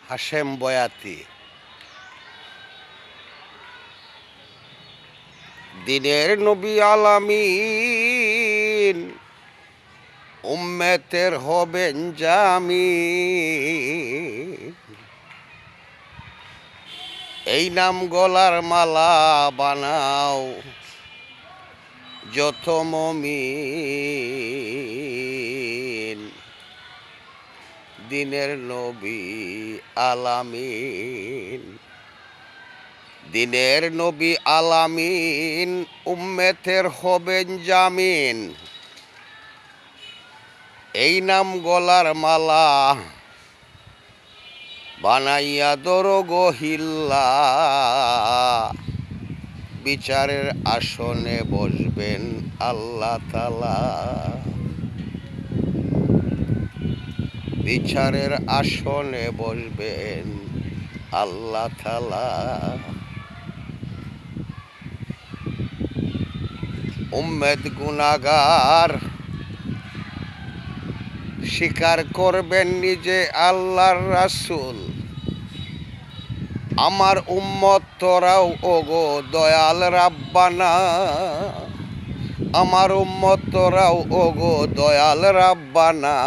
হাশেম বয়াতি। দিনের নবী আলামিন উম্মতের হবেন জামিন। এই নাম গলার মালা বানাও যত মুমিন। দিনের নবী আলামিন, দিনের নবী আলামিন উম্মতের হবেন জামিন। এই নাম গলার মালা বানাইয়া দরো গহিল্লা। বিচারের আসনে বসবেন আল্লাহ তাআলা। বিচারের আসনে বসবেন আল্লাহ তাআলা। উম্মত গুনাহগার স্বীকার করবেন নিজে আল্লাহর রাসূল। আমার উম্মত তোরাও ওগো দয়াল রাব্বানা। আমার উম্মত তোরাও ওগো দয়াল রাব্বানা।